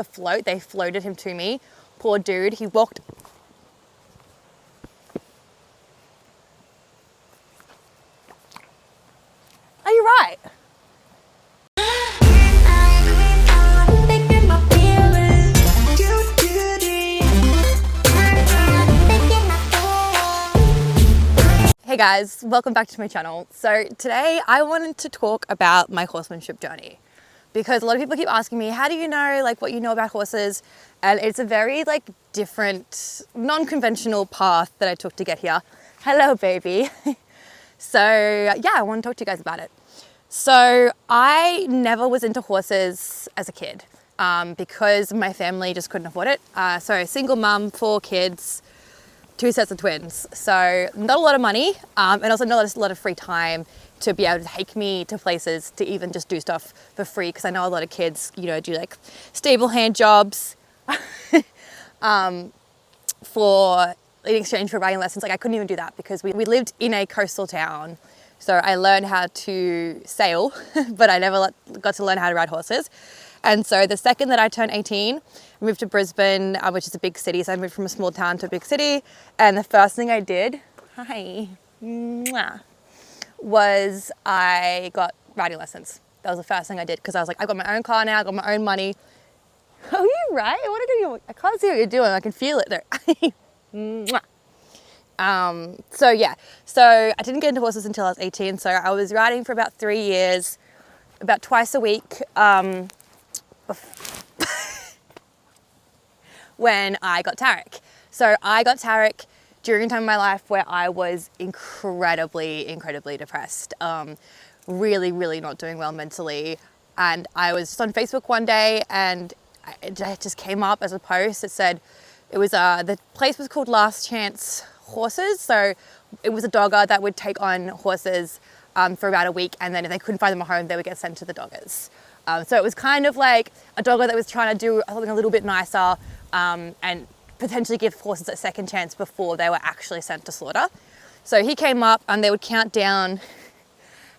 the float. They floated him to me. Poor dude. He walked. Are you right? Hey guys, welcome back to my channel. So today I wanted to talk about my horsemanship journey because a lot of people keep asking me, how do you know like what you know about horses? And it's a very like different, non-conventional path that I took to get here. Hello, baby. So yeah, I want to talk to you guys about it. So I never was into horses as a kid because my family just couldn't afford it. So single mum, 4 kids, 2 sets of twins. So not a lot of money and also not a lot of free time to be able to take me to places to even just do stuff for free. Because I know a lot of kids, you know, do like stable hand jobs for in exchange for riding lessons. Like I couldn't even do that because we lived in a coastal town. So I learned how to sail, but I never got to learn how to ride horses. And so the second that I turned 18, I moved to Brisbane, which is a big city. So I moved from a small town to a big city. And the first thing I did, was I got riding lessons. That was the first thing I did because I was like, I got my own car now, I got my own money. Oh, you're right. What are you doing? I can't see what you're doing. I can feel it there. So yeah, so I didn't get into horses until I was 18. So I was riding for about 3 years, about twice a week. When I got Tarek. So I got Tarek during a time in my life where I was incredibly depressed. Really not doing well mentally. And I was just on Facebook one day and it just came up as a post. It said, it was, the place was called Last Chance Horses. So it was a dogger that would take on horses for about a week. And then if they couldn't find them a home, they would get sent to the doggers. So it was kind of like a dogger that was trying to do something a little bit nicer and potentially give horses a second chance before they were actually sent to slaughter. So he came up and they would count down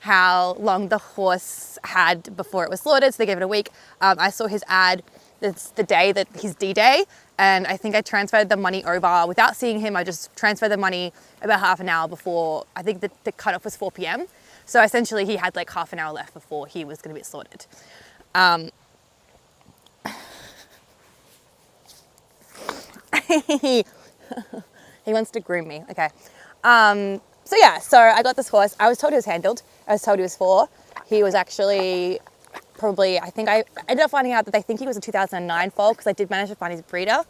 how long the horse had before it was slaughtered. So they gave it a week. I saw his ad. It's the day that his D-Day. And I think I transferred the money over without seeing him. I just transferred the money about half an hour before. I think the cutoff was 4 p.m. So essentially he had like half an hour left before he was going to be slaughtered. He wants to groom me. Okay. So yeah, so I got this horse. I was told he was handled. I was told he was 4. He was actually probably, I think I ended up finding out that they think he was a 2009 foal because I did manage to find his breeder.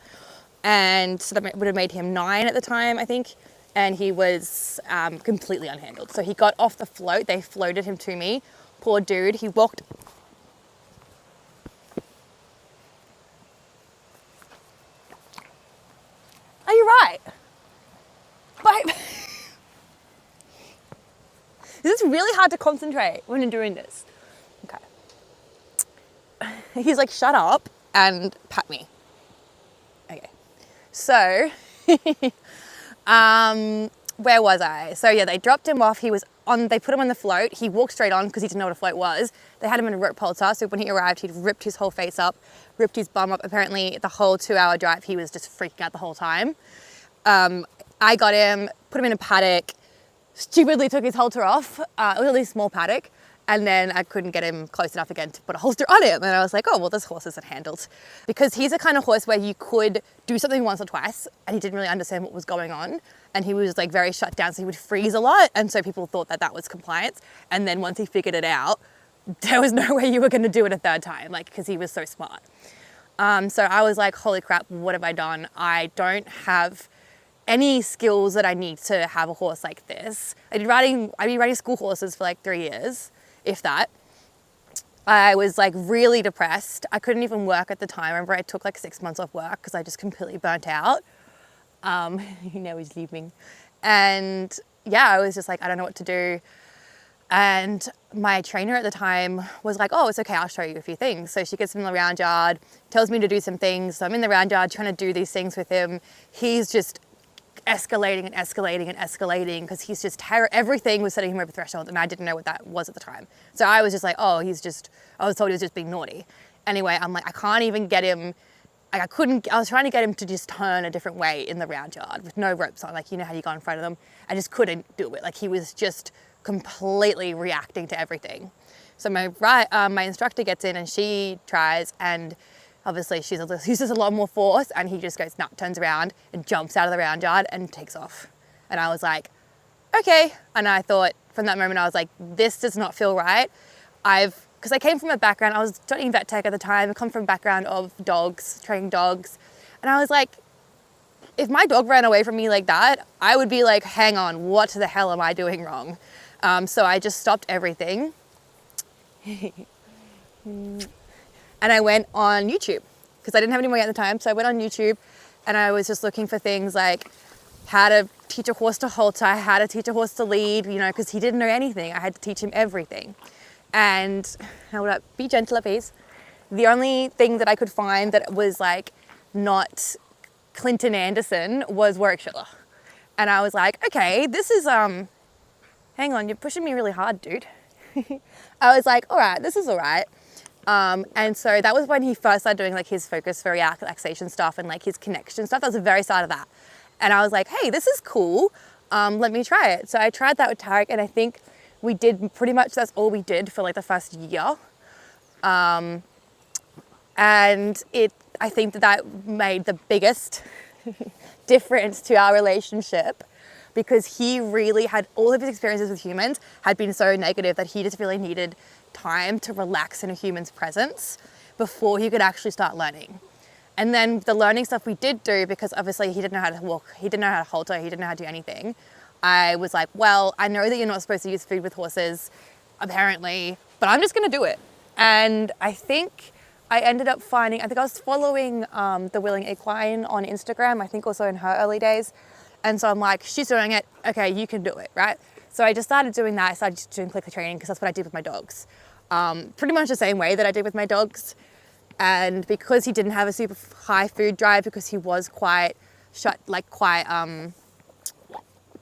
And so that would have made him 9 at the time, I think. And he was completely unhandled. So he got off the float. They floated him to me. Poor dude. He walked. Are you right? But this is really hard to concentrate when you're doing this. Okay. He's like, shut up and pat me. Okay. So, where was I? So yeah, they dropped him off. They put him on the float. He walked straight on because he didn't know what a float was. They had him in a rope halter. So when he arrived, he'd ripped his whole face up, ripped his bum up. Apparently the whole 2-hour drive, he was just freaking out the whole time. I got him, put him in a paddock, stupidly took his halter off. It was a really small paddock. And then I couldn't get him close enough again to put a holster on him. And I was like, oh, well, this horse isn't handled. Because he's a kind of horse where you could do something once or twice and he didn't really understand what was going on. And he was like very shut down, so he would freeze a lot. And so people thought that that was compliance. And then once he figured it out, there was no way you were gonna do it a third time, like, because he was so smart. So I was like, holy crap, what have I done? I don't have any skills that I need to have a horse like this. I'd been riding school horses for like 3 years. If that. I was like really depressed. I couldn't even work at the time. I remember I took like 6 months off work because I just completely burnt out. Now he's leaving. And yeah, I was just like, I don't know what to do. And my trainer at the time was like, oh, it's okay, I'll show you a few things. So she gets him in the round yard, tells me to do some things. So I'm in the round yard trying to do these things with him. He's just escalating because he's just everything was setting him over the threshold and I didn't know what that was at the time. So I was just like, oh, I was told he was just being naughty. Anyway, I'm like, I can't even get him, like I was trying to get him to just turn a different way in the round yard with no ropes on, like, you know how you go in front of them. I just couldn't do it. Like, he was just completely reacting to everything. So my instructor gets in and she tries, and obviously she uses a lot more force, and he just goes, nah, turns around and jumps out of the round yard and takes off. And I was like, okay. And I thought from that moment, I was like, this does not feel right. Because I came from a background, I was studying vet tech at the time, I come from a background of dogs, training dogs. And I was like, if my dog ran away from me like that, I would be like, hang on, what the hell am I doing wrong? So I just stopped everything. And I went on YouTube because I didn't have any money at the time. So I went on YouTube and I was just looking for things like how to teach a horse to halter, how to teach a horse to lead, you know, because he didn't know anything. I had to teach him everything. And hold up, be gentle, please. The only thing that I could find that was like not Clinton Anderson was Warwickshire. And I was like, okay, this is, hang on, you're pushing me really hard, dude. I was like, all right, this is all right. And so that was when he first started doing like his focus for relaxation stuff and like his connection stuff. That was the very start of that. And I was like, hey, this is cool. Let me try it. So I tried that with Tarek, and I think we did pretty much, that's all we did for like the first year. And I think that made the biggest difference to our relationship, because he really had, all of his experiences with humans had been so negative that he just really needed time to relax in a human's presence before he could actually start learning. And then the learning stuff we did do, because obviously he didn't know how to walk, he didn't know how to halter, he didn't know how to do anything. I was like, well, I know that you're not supposed to use food with horses, apparently, but I'm just gonna do it. And I think I ended up finding, I think I was following the Willing Equine on Instagram, I think also in her early days. And so I'm like, she's doing it, okay, you can do it, right? So I just started doing that. I started doing clicker training because that's what I did with my dogs. Pretty much the same way that I did with my dogs. And because he didn't have a super high food drive, because he was quite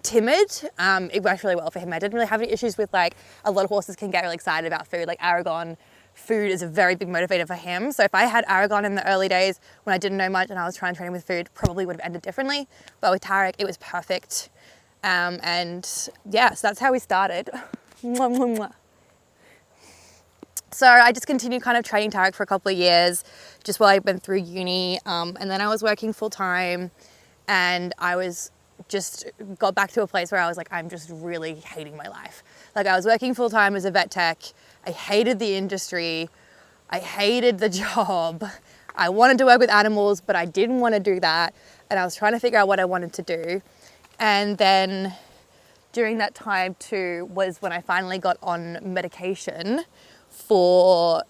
timid, it worked really well for him. I didn't really have any issues with, like, a lot of horses can get really excited about food. Like Aragon, food is a very big motivator for him. So if I had Aragon in the early days when I didn't know much and I was trying to train him with food, probably would have ended differently. But with Tarek, it was perfect. And yeah, so that's how we started. So I just continued kind of training Tarek for a couple of years, just while I went through uni. And then I was working full time, and I was just got back to a place where I was like, I'm just really hating my life. Like, I was working full time as a vet tech. I hated the industry. I hated the job. I wanted to work with animals, but I didn't want to do that. And I was trying to figure out what I wanted to do. And then during that time too was when I finally got on medication for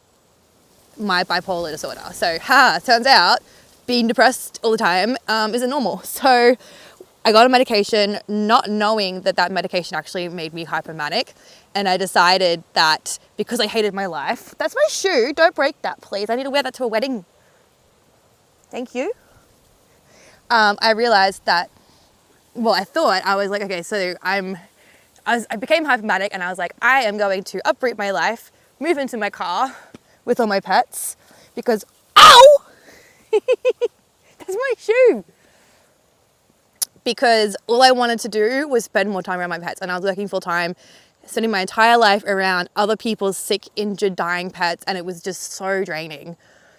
my bipolar disorder. So, turns out being depressed all the time isn't normal. So I got on medication not knowing that that medication actually made me hypomanic. And I decided that because I hated my life, that's my shoe, don't break that please. I need to wear that to a wedding. Thank you. I realized that, well, I was like, okay, so I became hypomanic, and I was like, I am going to uproot my life, move into my car with all my pets, because, ow! That's my shoe. Because all I wanted to do was spend more time around my pets, and I was working full time, spending my entire life around other people's sick, injured, dying pets, and it was just so draining.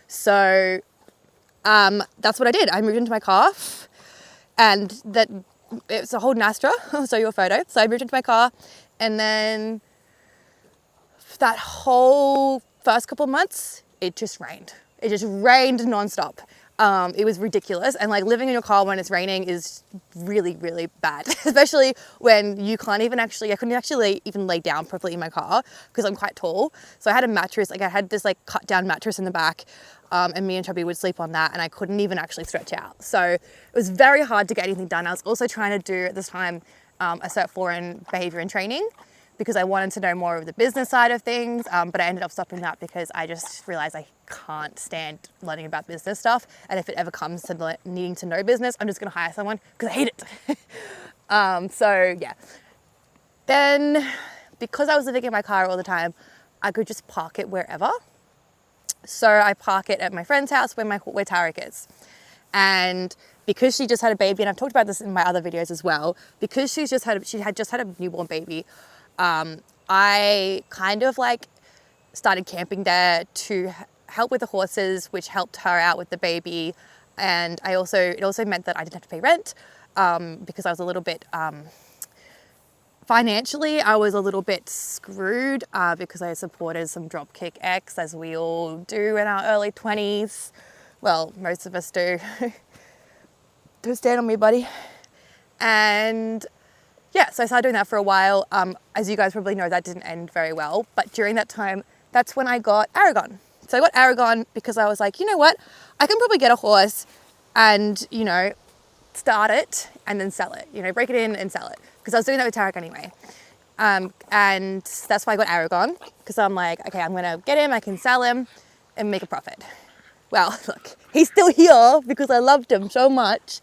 So that's what I did. I moved into my car, and it's a Holden Astra. I'll show you a photo. So I moved into my car, and then that whole first couple of months, it just rained. It just rained nonstop. It was ridiculous. And like living in your car when it's raining is really, really bad, especially when you can't even I couldn't actually even lay down properly in my car because I'm quite tall. So I had a mattress, like I had this like cut down mattress in the back, and me and Chubby would sleep on that, and I couldn't even actually stretch out. So it was very hard to get anything done. I was also trying to do at this time a Cert 4 in behavior and training, because I wanted to know more of the business side of things, but I ended up stopping that because I just realized I can't stand learning about business stuff, and if it ever comes to needing to know business, I'm just gonna hire someone because I hate it. So yeah. Then, because I was living in my car all the time, I could just park it wherever. So I park it at my friend's house where Tarek is. And because she just had a baby, and I've talked about this in my other videos as well, because she had just had a newborn baby, I kind of like started camping there to help with the horses, which helped her out with the baby. And it also meant that I didn't have to pay rent, because I was a little bit, financially, I was a little bit screwed, because I supported some dropkick ex, as we all do in our early 20s. Well, most of us do. Don't stand on me, buddy. And yeah, so I started doing that for a while. As you guys probably know, that didn't end very well. But during that time, that's when I got Aragon. So I got Aragon because I was like, you know what? I can probably get a horse and, you know, start it and then sell it. You know, break it in and sell it. Because I was doing that with Tarek anyway. And that's why I got Aragon. Because I'm like, okay, I'm going to get him, I can sell him and make a profit. Well, look, he's still here because I loved him so much.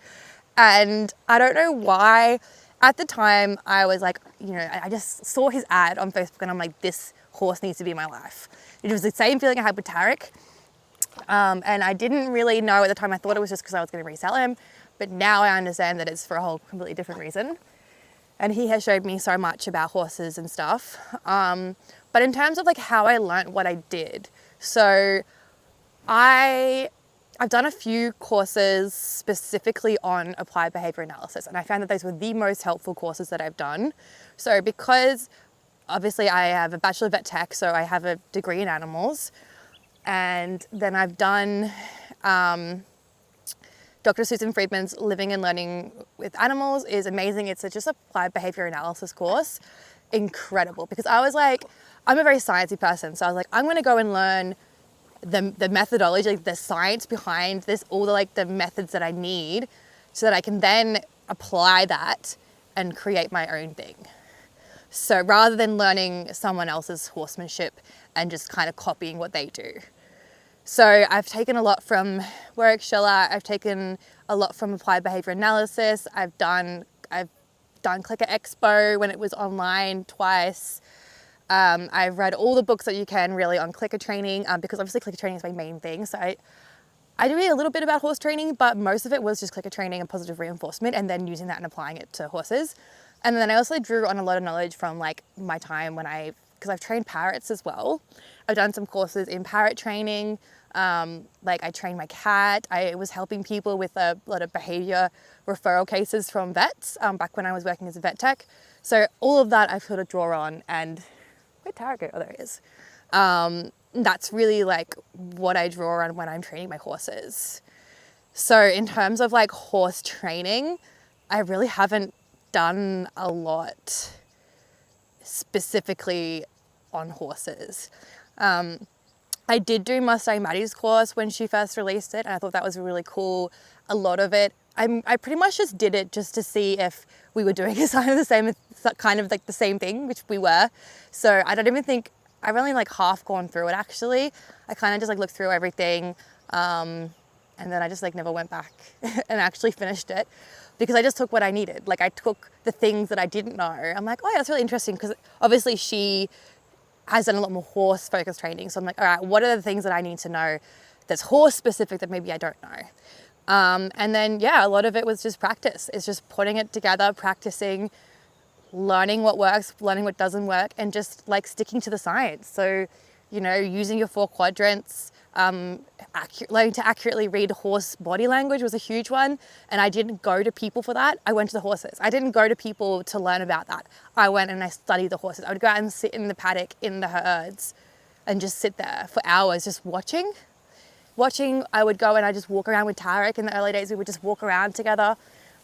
And I don't know why. At the time, I was like, you know, I just saw his ad on Facebook and I'm like, this horse needs to be my life. It was the same feeling I had with Tarek. And I didn't really know at the time. I thought it was just because I was going to resell him. But now I understand that it's for a whole completely different reason. And he has showed me so much about horses and stuff. But in terms of like how I learned what I did. So I've done a few courses specifically on applied behavior analysis, and I found that those were the most helpful courses that I've done. So because obviously I have a Bachelor of Vet Tech, so I have a degree in animals, and then I've done Dr. Susan Friedman's Living and Learning with Animals is amazing. It's just applied behavior analysis course. Incredible, because I was like, I'm a very sciencey person, so I was like, I'm going to go and learn the methodology, like the science behind this, all the like the methods that I need so that I can then apply that and create my own thing. So rather than learning someone else's horsemanship and just kind of copying what they do. So I've taken a lot from Warwick Schiller, I've taken a lot from applied behavior analysis, I've done Clicker Expo when it was online twice. I've read all the books that you can really on clicker training, because obviously clicker training is my main thing. So I do read a little bit about horse training, but most of it was just clicker training and positive reinforcement and then using that and applying it to horses. And then I also drew on a lot of knowledge from like my time because I've trained parrots as well. I've done some courses in parrot training. Like I trained my cat. I was helping people with a lot of behavior referral cases from vets, back when I was working as a vet tech. So all of that I've sort of draw on, and where'd Tarek go? Oh, there he is. That's really like what I draw on when I'm training my horses. So in terms of like horse training, I really haven't done a lot specifically on horses. I did do Mustang Maddie's course when she first released it, and I thought that was really cool. A lot of it, I pretty much just did it just to see if we were doing kind of like the same thing, which we were. So I don't even think, I've only like half gone through it actually. I kind of just like looked through everything, and then I just like never went back and actually finished it because I just took what I needed. Like I took the things that I didn't know. I'm like, oh yeah, that's really interesting, because obviously she has done a lot more horse focused training. So I'm like, all right, what are the things that I need to know that's horse specific that maybe I don't know? And then, yeah, a lot of it was just practice. It's just putting it together, practicing, learning what works, learning what doesn't work, and just like sticking to the science. So, you know, using your 4 quadrants, learning to accurately read horse body language was a huge one. And I didn't go to people for that. I went to the horses. I didn't go to people to learn about that. I went and I studied the horses. I would go out and sit in the paddock in the herds and just sit there for hours just watching. I would go and I just walk around with Tarek. In the early days, we would just walk around together,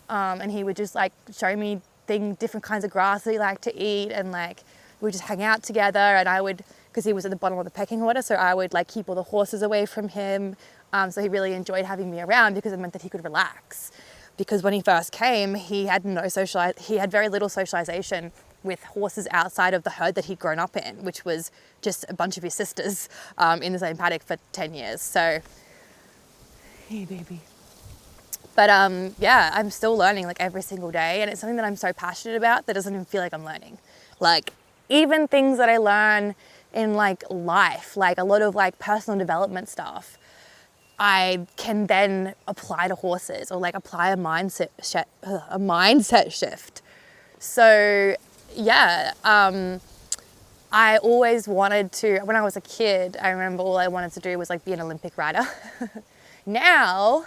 and he would just like show me different kinds of grass that he liked to eat, and like we would just hang out together. And I would, because he was at the bottom of the pecking order, so I would like keep all the horses away from him. So he really enjoyed having me around because it meant that he could relax. Because when he first came, he had very little socialization with horses outside of the herd that he'd grown up in, which was just a bunch of his sisters in the same paddock for 10 years. So, hey baby. But yeah, I'm still learning like every single day, and it's something that I'm so passionate about that doesn't even feel like I'm learning. Like even things that I learn in like life, like a lot of like personal development stuff, I can then apply to horses, or like apply a mindset shift. So yeah, I always wanted to, when I was a kid, I remember all I wanted to do was like be an Olympic rider. Now,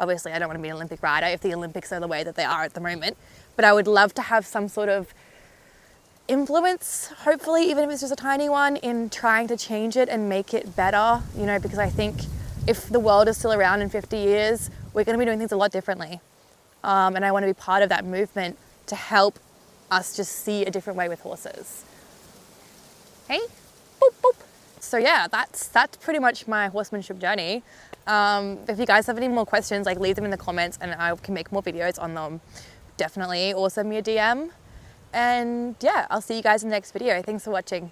obviously I don't want to be an Olympic rider if the Olympics are the way that they are at the moment, but I would love to have some sort of influence, hopefully, even if it's just a tiny one, in trying to change it and make it better, you know, because I think if the world is still around in 50 years, we're going to be doing things a lot differently. And I want to be part of that movement to help us just see a different way with horses. Hey, boop, boop. So yeah, that's pretty much my horsemanship journey. If you guys have any more questions, like leave them in the comments and I can make more videos on them. Definitely, or send me a DM. And yeah, I'll see you guys in the next video. Thanks for watching.